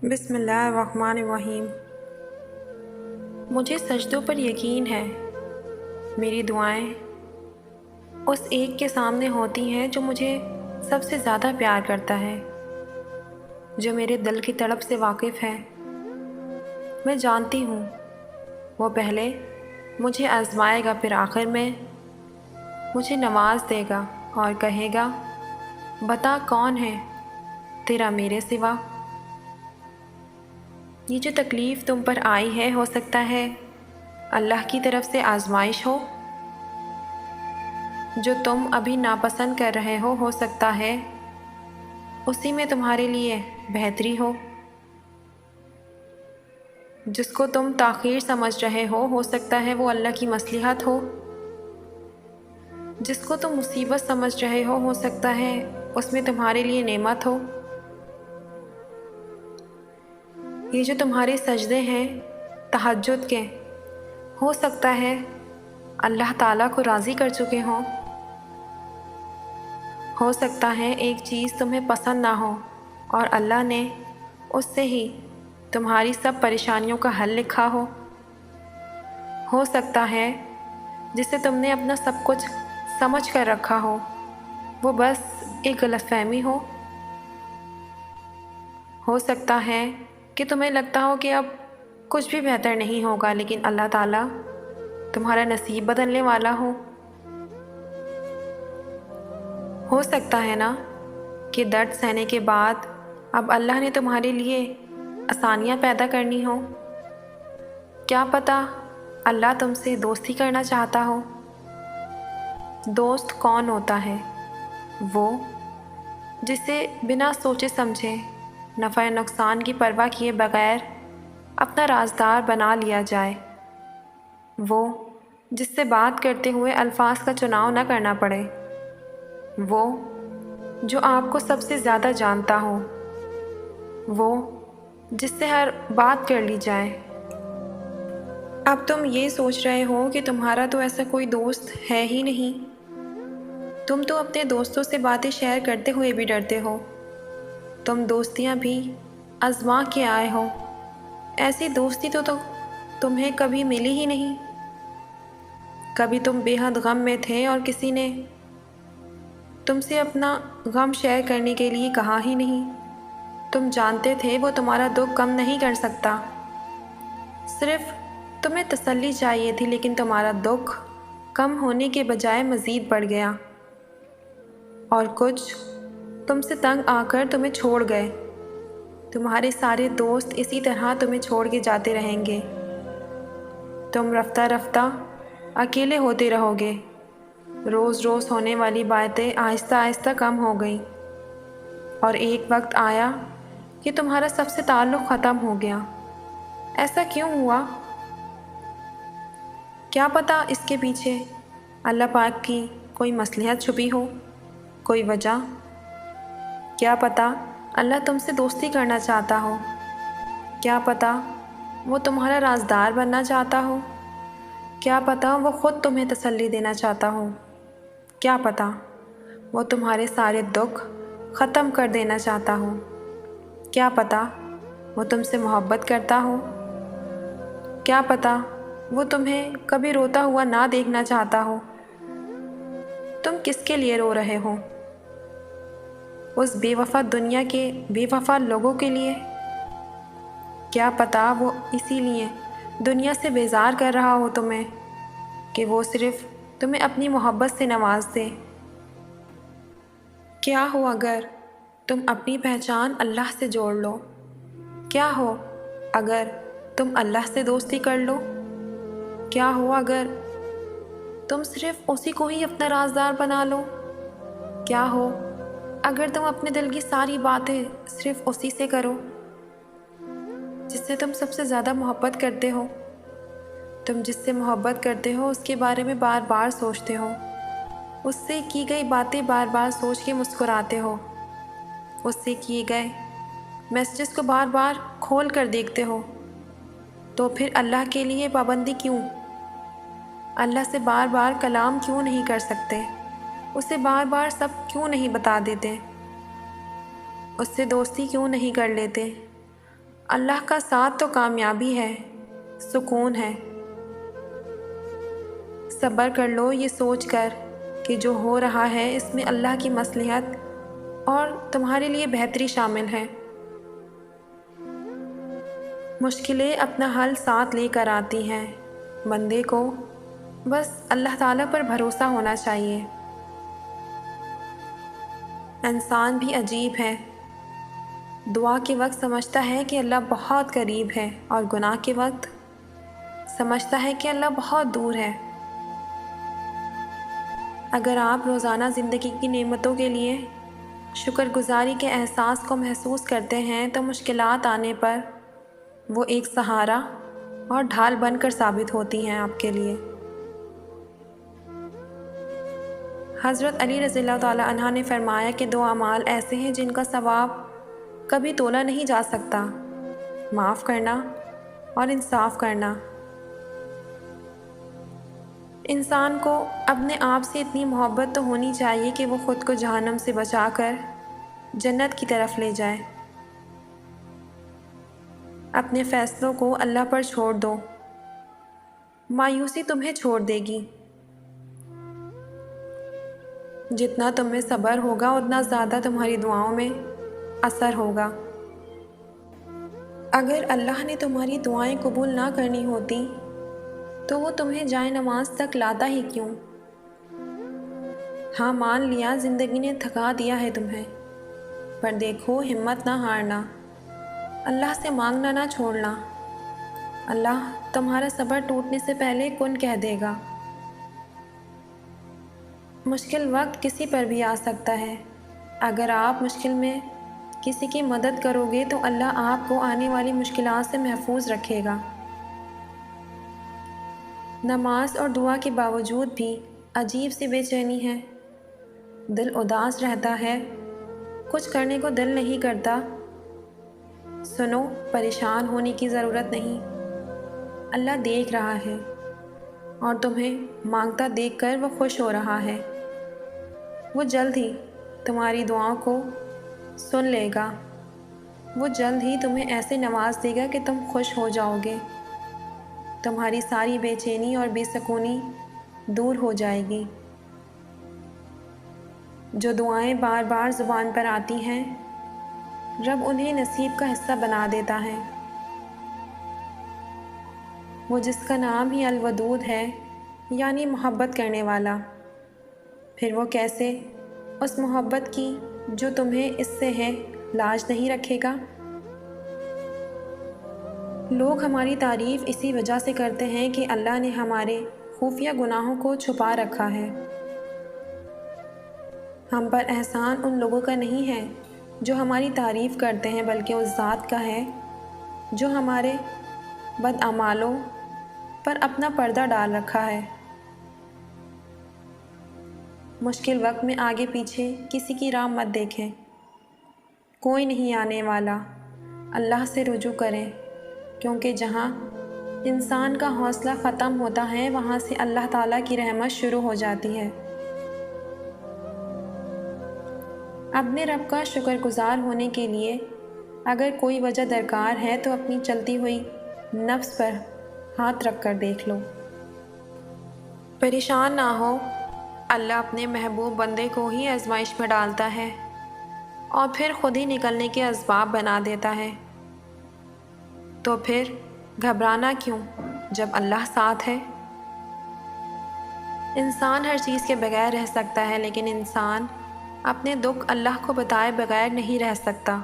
بسم اللہ الرحمن الرحیم۔ مجھے سجدوں پر یقین ہے، میری دعائیں اس ایک کے سامنے ہوتی ہیں جو مجھے سب سے زیادہ پیار کرتا ہے، جو میرے دل کی تڑپ سے واقف ہے۔ میں جانتی ہوں وہ پہلے مجھے آزمائے گا، پھر آخر میں مجھے نواز دے گا اور کہے گا، بتا کون ہے تیرا میرے سوا۔ یہ جو تکلیف تم پر آئی ہے، ہو سکتا ہے اللہ کی طرف سے آزمائش ہو۔ جو تم ابھی ناپسند کر رہے ہو سکتا ہے اسی میں تمہارے لیے بہتری ہو۔ جس کو تم تاخیر سمجھ رہے ہو سکتا ہے وہ اللہ کی مصلحت ہو۔ جس کو تم مصیبت سمجھ رہے ہو سکتا ہے اس میں تمہارے لیے نعمت ہو۔ یہ جو تمہارے سجدے ہیں تہجد کے، ہو سکتا ہے اللہ تعالیٰ کو راضی کر چکے ہوں۔ ہو سکتا ہے ایک چیز تمہیں پسند نہ ہو اور اللہ نے اس سے ہی تمہاری سب پریشانیوں کا حل لکھا ہو۔ ہو سکتا ہے جسے تم نے اپنا سب کچھ سمجھ کر رکھا ہو وہ بس ایک غلط فہمی ہو۔ ہو سکتا ہے کہ تمہیں لگتا ہو کہ اب کچھ بھی بہتر نہیں ہوگا، لیکن اللہ تعالیٰ تمہارا نصیب بدلنے والا ہو سکتا ہے نا کہ درد سہنے کے بعد اب اللہ نے تمہارے لیے آسانیاں پیدا کرنی ہو۔ کیا پتہ اللہ تم سے دوستی کرنا چاہتا ہو۔ دوست کون ہوتا ہے؟ وہ جسے بنا سوچے سمجھے نفع نقصان کی پرواہ کیے بغیر اپنا رازدار بنا لیا جائے۔ وہ جس سے بات کرتے ہوئے الفاظ کا چناؤ نہ کرنا پڑے۔ وہ جو آپ کو سب سے زیادہ جانتا ہو۔ وہ جس سے ہر بات کر لی جائے۔ اب تم یہ سوچ رہے ہو کہ تمہارا تو ایسا کوئی دوست ہے ہی نہیں۔ تم تو اپنے دوستوں سے باتیں شیئر کرتے ہوئے بھی ڈرتے ہو۔ تم دوستیاں بھی آزما کے آئے ہو۔ ایسی دوستی تو تمہیں کبھی ملی ہی نہیں۔ کبھی تم بے حد غم میں تھے اور کسی نے تم سے اپنا غم شیئر کرنے کے لیے کہا ہی نہیں۔ تم جانتے تھے وہ تمہارا دکھ کم نہیں کر سکتا، صرف تمہیں تسلی چاہیے تھی، لیکن تمہارا دکھ کم ہونے کے بجائے مزید بڑھ گیا، اور کچھ تم سے تنگ آ کر تمہیں چھوڑ گئے۔ تمہارے سارے دوست اسی طرح تمہیں چھوڑ کے جاتے رہیں گے۔ تم رفتہ رفتہ اکیلے ہوتے رہو گے۔ روز روز ہونے والی باتیں آہستہ آہستہ کم ہو گئیں، اور ایک وقت آیا کہ تمہارا سب سے تعلق ختم ہو گیا۔ ایسا کیوں ہوا؟ کیا پتہ اس کے پیچھے اللہ پاک کی کوئی مصلحت چھپی ہو، کوئی وجہ۔ کیا پتہ اللہ تم سے دوستی کرنا چاہتا ہو۔ کیا پتہ وہ تمہارا رازدار بننا چاہتا ہو۔ کیا پتہ وہ خود تمہیں تسلی دینا چاہتا ہو۔ کیا پتہ وہ تمہارے سارے دکھ ختم کر دینا چاہتا ہو۔ کیا پتہ وہ تم سے محبت کرتا ہو۔ کیا پتہ وہ تمہیں کبھی روتا ہوا نہ دیکھنا چاہتا ہو۔ تم کس کے لیے رو رہے ہو؟ اس بے وفا دنیا کے بے وفا لوگوں کے لیے؟ کیا پتہ وہ اسی لیے دنیا سے بیزار کر رہا ہو تمہیں کہ وہ صرف تمہیں اپنی محبت سے نواز دے۔ کیا ہو اگر تم اپنی پہچان اللہ سے جوڑ لو؟ کیا ہو اگر تم اللہ سے دوستی کر لو؟ کیا ہو اگر تم صرف اسی کو ہی اپنا رازدار بنا لو؟ کیا ہو اگر تم اپنے دل کی ساری باتیں صرف اسی سے کرو جس سے تم سب سے زیادہ محبت کرتے ہو؟ تم جس سے محبت کرتے ہو اس کے بارے میں بار بار سوچتے ہو، اس سے کی گئی باتیں بار بار سوچ کے مسکراتے ہو، اس سے کیے گئے میسیجز کو بار بار کھول کر دیکھتے ہو، تو پھر اللہ کے لیے پابندی کیوں؟ اللہ سے بار بار کلام کیوں نہیں کر سکتے؟ اسے بار بار سب کیوں نہیں بتا دیتے؟ اس سے دوستی کیوں نہیں کر لیتے؟ اللہ کا ساتھ تو کامیابی ہے، سکون ہے۔ صبر کر لو یہ سوچ کر کہ جو ہو رہا ہے اس میں اللہ کی مصلحت اور تمہارے لیے بہتری شامل ہے۔ مشکلیں اپنا حل ساتھ لے کر آتی ہیں، بندے کو بس اللہ تعالیٰ پر بھروسہ ہونا چاہیے۔ انسان بھی عجیب ہے، دعا کے وقت سمجھتا ہے کہ اللہ بہت قریب ہے اور گناہ کے وقت سمجھتا ہے کہ اللہ بہت دور ہے۔ اگر آپ روزانہ زندگی کی نعمتوں کے لیے شکر گزاری کے احساس کو محسوس کرتے ہیں تو مشکلات آنے پر وہ ایک سہارا اور ڈھال بن کر ثابت ہوتی ہیں آپ کے لیے۔ حضرت علی رضی اللہ تعالیٰ عنہ نے فرمایا کہ 2 اعمال ایسے ہیں جن کا ثواب کبھی تولا نہیں جا سکتا، معاف کرنا اور انصاف کرنا۔ انسان کو اپنے آپ سے اتنی محبت تو ہونی چاہیے کہ وہ خود کو جہنم سے بچا کر جنت کی طرف لے جائے۔ اپنے فیصلوں کو اللہ پر چھوڑ دو، مایوسی تمہیں چھوڑ دے گی۔ جتنا تم میں صبر ہوگا اتنا زیادہ تمہاری دعاؤں میں اثر ہوگا۔ اگر اللہ نے تمہاری دعائیں قبول نہ کرنی ہوتی تو وہ تمہیں جائے نماز تک لاتا ہی کیوں؟ ہاں مان لیا زندگی نے تھکا دیا ہے تمہیں، پر دیکھو ہمت نہ ہارنا، اللہ سے مانگنا نہ چھوڑنا۔ اللہ تمہارا صبر ٹوٹنے سے پہلے کن کہہ دے گا۔ مشکل وقت کسی پر بھی آ سکتا ہے، اگر آپ مشکل میں کسی کی مدد کرو گے تو اللہ آپ کو آنے والی مشکلات سے محفوظ رکھے گا۔ نماز اور دعا کے باوجود بھی عجیب سی بے چینی ہے، دل اداس رہتا ہے، کچھ کرنے کو دل نہیں کرتا۔ سنو، پریشان ہونے کی ضرورت نہیں، اللہ دیکھ رہا ہے اور تمہیں مانگتا دیکھ کر وہ خوش ہو رہا ہے۔ وہ جلد ہی تمہاری دعاؤں کو سن لے گا، وہ جلد ہی تمہیں ایسے نواز دے گا کہ تم خوش ہو جاؤ گے، تمہاری ساری بے چینی اور بے سکونی دور ہو جائے گی۔ جو دعائیں بار بار زبان پر آتی ہیں رب انہیں نصیب کا حصہ بنا دیتا ہے۔ وہ جس کا نام ہی الودود ہے یعنی محبت کرنے والا، پھر وہ کیسے اس محبت کی جو تمہیں اس سے ہے لاج نہیں رکھے گا؟ لوگ ہماری تعریف اسی وجہ سے کرتے ہیں کہ اللہ نے ہمارے خفیہ گناہوں کو چھپا رکھا ہے۔ ہم پر احسان ان لوگوں کا نہیں ہے جو ہماری تعریف کرتے ہیں، بلکہ اس ذات کا ہے جو ہمارے بداعمالوں پر اپنا پردہ ڈال رکھا ہے۔ مشکل وقت میں آگے پیچھے کسی کی راہ مت دیکھیں، کوئی نہیں آنے والا، اللہ سے رجوع کریں، کیونکہ جہاں انسان کا حوصلہ ختم ہوتا ہے وہاں سے اللہ تعالیٰ کی رحمت شروع ہو جاتی ہے۔ اپنے رب کا شکر گزار ہونے کے لیے اگر کوئی وجہ درکار ہے تو اپنی چلتی ہوئی نفس پر ہاتھ رکھ کر دیکھ لو۔ پریشان نہ ہو، اللہ اپنے محبوب بندے کو ہی آزمائش میں ڈالتا ہے اور پھر خود ہی نکلنے کے اسباب بنا دیتا ہے۔ تو پھر گھبرانا کیوں جب اللہ ساتھ ہے؟ انسان ہر چیز کے بغیر رہ سکتا ہے، لیکن انسان اپنے دکھ اللہ کو بتائے بغیر نہیں رہ سکتا،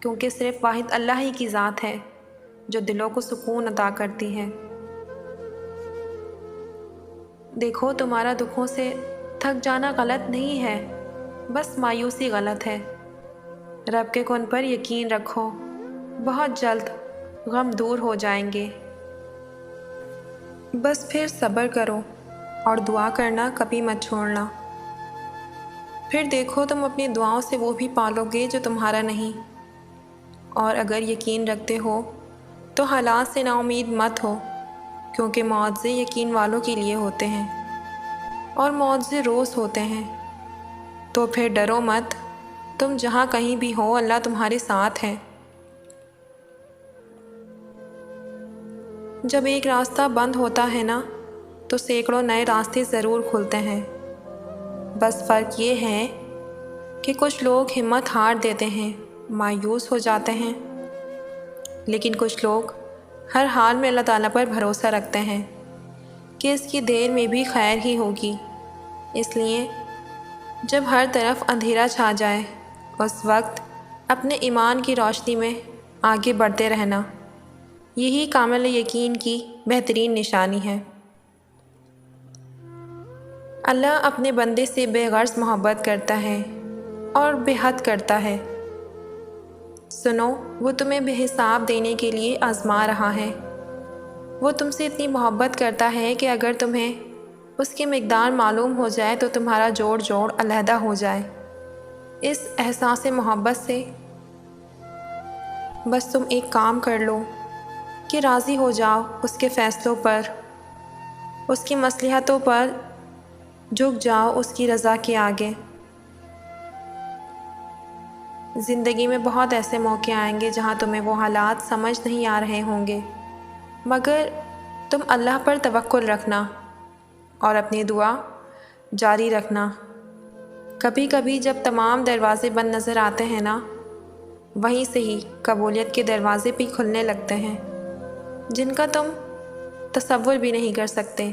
کیونکہ صرف واحد اللہ ہی کی ذات ہے جو دلوں کو سکون عطا کرتی ہے۔ دیکھو تمہارا دکھوں سے تھک جانا غلط نہیں ہے، بس مایوسی غلط ہے۔ رب کے کن پر یقین رکھو، بہت جلد غم دور ہو جائیں گے۔ بس پھر صبر کرو اور دعا کرنا کبھی مت چھوڑنا، پھر دیکھو تم اپنی دعاؤں سے وہ بھی پالو گے جو تمہارا نہیں۔ اور اگر یقین رکھتے ہو تو حالات سے نا امید مت ہو، کیونکہ معجزے یقین والوں کے لیے ہوتے ہیں اور معجزے روز ہوتے ہیں۔ تو پھر ڈرو مت، تم جہاں کہیں بھی ہو اللہ تمہارے ساتھ ہے۔ جب ایک راستہ بند ہوتا ہے نا تو سینکڑوں نئے راستے ضرور کھلتے ہیں۔ بس فرق یہ ہے کہ کچھ لوگ ہمت ہار دیتے ہیں، مایوس ہو جاتے ہیں، لیکن کچھ لوگ ہر حال میں اللہ تعالیٰ پر بھروسہ رکھتے ہیں کہ اس کی دیر میں بھی خیر ہی ہوگی۔ اس لیے جب ہر طرف اندھیرا چھا جائے اس وقت اپنے ایمان کی روشنی میں آگے بڑھتے رہنا، یہی کامل یقین کی بہترین نشانی ہے۔ اللہ اپنے بندے سے بے غرض محبت کرتا ہے اور بے حد کرتا ہے۔ سنو، وہ تمہیں بے حساب دینے کے لیے آزما رہا ہے۔ وہ تم سے اتنی محبت کرتا ہے کہ اگر تمہیں اس کی مقدار معلوم ہو جائے تو تمہارا جوڑ علیحدہ ہو جائے۔ اس احساس محبت سے بس تم ایک کام کر لو کہ راضی ہو جاؤ اس کے فیصلوں پر، اس کی مصلحتوں پر جھک جاؤ اس کی رضا کے آگے۔ زندگی میں بہت ایسے موقع آئیں گے جہاں تمہیں وہ حالات سمجھ نہیں آ رہے ہوں گے، مگر تم اللہ پر توکل رکھنا اور اپنی دعا جاری رکھنا۔ کبھی کبھی جب تمام دروازے بند نظر آتے ہیں نا، وہیں سے ہی قبولیت کے دروازے بھی کھلنے لگتے ہیں جن کا تم تصور بھی نہیں کر سکتے۔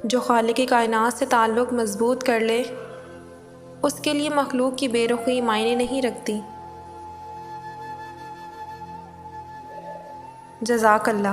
جو خالق کائنات سے تعلق مضبوط کر لے اس کے لیے مخلوق کی بے رخی معنی نہیں رکھتی۔ جزاک اللہ۔